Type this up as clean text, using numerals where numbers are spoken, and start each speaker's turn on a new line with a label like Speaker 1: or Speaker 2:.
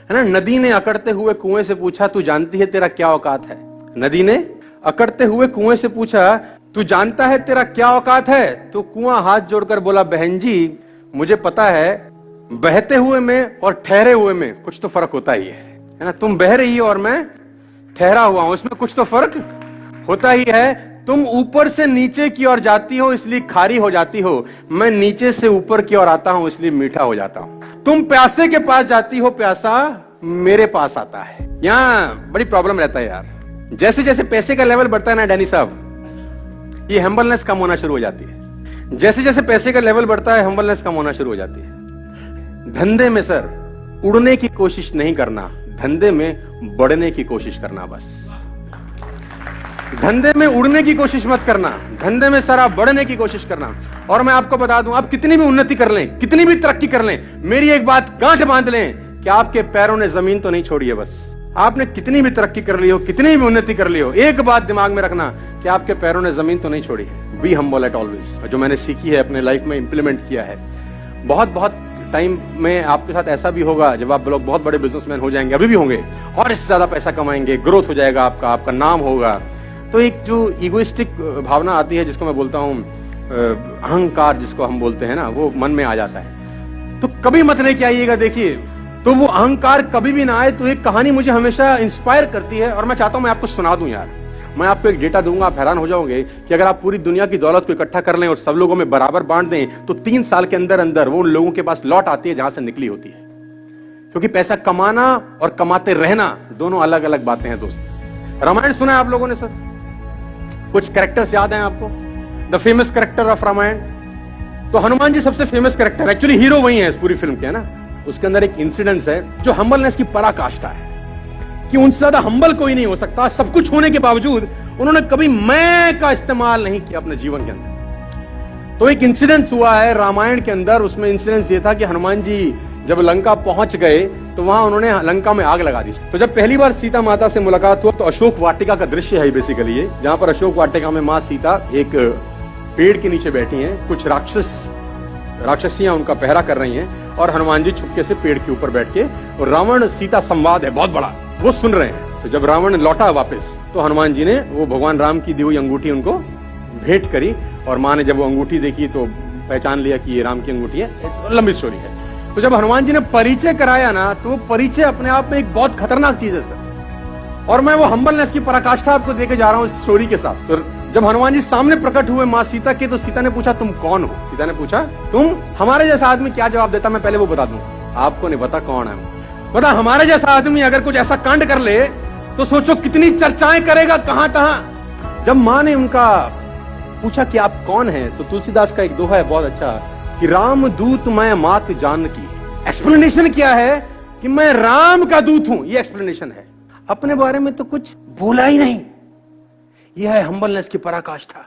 Speaker 1: है ना। नदी ने अकड़ते हुए कुएं से पूछा, तू जानती है तेरा क्या औकात है। नदी ने अकड़ते हुए कुएं से पूछा, तू जानता है तेरा क्या औकात है। तो कुआं हाथ जोड़कर बोला, बहन जी मुझे पता है, बहते हुए में और ठहरे हुए में कुछ तो फर्क होता ही है ना। तुम बह रही हो और मैं ठहरा हुआ हूं, उसमें कुछ तो फर्क होता ही है। तुम ऊपर से नीचे की ओर जाती हो इसलिए खारी हो जाती हो, मैं नीचे से ऊपर की ओर आता हूं इसलिए मीठा हो जाता हूं। तुम प्यासे के पास जाती हो, प्यासा मेरे पास आता है। यहां बड़ी प्रॉब्लम रहता है यार। जैसे जैसे पैसे का लेवल बढ़ता है ना डैनी साहब, ये हम्बलनेस कम होना शुरू हो जाती है। जैसे जैसे पैसे का लेवल बढ़ता है हम्बलनेस कम होना शुरू हो जाती है। धंधे में सर उड़ने की कोशिश नहीं करना, धंधे में बढ़ने की कोशिश करना। बस धंधे में उड़ने की कोशिश मत करना, धंधे में सर आप बढ़ने की कोशिश करना। और मैं आपको बता दूं, आप कितनी भी उन्नति कर लें, कितनी भी तरक्की कर लें, मेरी एक बात गांठ बांध लें कि आपके पैरों ने जमीन तो नहीं छोड़ी है। बस आपने कितनी भी तरक्की कर ली हो, कितनी भी उन्नति कर ली हो, एक बात दिमाग में रखना कि आपके पैरों ने जमीन तो नहीं छोड़ी है। बी हम्बल एट ऑलवेज, जो मैंने सीखी है अपने लाइफ में इंप्लीमेंट किया है। बहुत बहुत टाइम में आपके साथ ऐसा भी होगा जब आप लोग बहुत बड़े बिजनेसमैन हो जाएंगे, अभी भी होंगे, और इससे ज्यादा पैसा कमाएंगे, ग्रोथ हो जाएगा आपका, आपका नाम होगा, तो एक जो इगोइस्टिक भावना आती है जिसको मैं बोलता हूं अहंकार जिसको हम बोलते हैं ना, वो मन में आ जाता है। तो कभी मत लेके आइएगा। देखिए, तो वो अहंकार कभी भी ना आए। तो एक कहानी मुझे हमेशा इंस्पायर करती है और मैं चाहता हूं मैं आपको सुना दूं यार। मैं आपको एक डेटा दूंगा, आप हैरान हो जाओगे कि अगर आप पूरी दुनिया की दौलत को इकट्ठा कर लें और सब लोगों में बराबर बांट दें तो 3 साल के अंदर अंदर वो उन लोगों के पास लौट आती है जहां से निकली होती है। क्योंकि पैसा कमाना और कमाते रहना दोनों अलग अलग बातें हैं दोस्त। रामायण सुना है आप लोगों ने सर? कुछ कैरेक्टर्स याद हैं आपको? The famous character of Ramayana. तो हनुमान जी सबसे फेमस कैरेक्टर, एक्चुअली हीरो वही है इस पूरी फिल्म के, है ना। उसके अंदर एक इंसिडेंस है जो हम्बलनेस की पराकाष्ठा है कि उनसे ज्यादा हम्बल कोई नहीं हो सकता। सब कुछ होने के बावजूद उन्होंने कभी मैं का इस्तेमाल नहीं किया अपने जीवन के अंदर। तो एक इंसिडेंस हुआ है रामायण के अंदर। उसमें इंसिडेंस ये था कि हनुमान जी जब लंका पहुंच गए तो वहां उन्होंने लंका में आग लगा दी। तो जब पहली बार सीता माता से मुलाकात हुआ तो अशोक वाटिका का दृश्य है बेसिकली ये, जहां पर अशोक वाटिका में मां सीता एक पेड़ के नीचे बैठी हैं, कुछ राक्षसियां उनका पहरा कर रही हैं और हनुमान जी छुपके से पेड़ के ऊपर बैठ के, और रावण सीता संवाद है बहुत बड़ा, वो सुन रहे हैं। तो जब रावण लौटा वापस तो हनुमान जी ने वो भगवान राम की दी हुई अंगूठी उनको भेंट करी और मां ने जब वो अंगूठी देखी तो पहचान लिया कि ये राम की अंगूठी है। लंबी स्टोरी है। तो जब हनुमान जी ने परिचय कराया ना, तो वो परिचय अपने आप में एक बहुत खतरनाक चीज है सर। और मैं वो हम्बलनेस की पराकाष्ठा आपको देके जा रहा हूं इस स्टोरी के साथ। तो जब हनुमान जी सामने प्रकट हुए मां सीता के, तो सीता ने पूछा तुम कौन हो? सीता ने पूछा तुम हमारे जैसा आदमी क्या जवाब देता, मैं पहले वो बता दूं, आपको नहीं पता कौन है। बता, हमारे जैसा आदमी अगर कुछ ऐसा कांड कर ले तो सोचो कितनी चर्चाएं करेगा, कहां कहां। जब मां ने उनका पूछा कि आप कौन हैं, तो तुलसीदास का एक दोहा है बहुत अच्छा कि राम दूत मैं मात जानकी। एक्सप्लेनेशन क्या है कि मैं राम का दूत हूं, ये एक्सप्लेनेशन है। अपने बारे में तो कुछ बोला ही नहीं। यह है हम्बलनेस की पराकाष्ठा।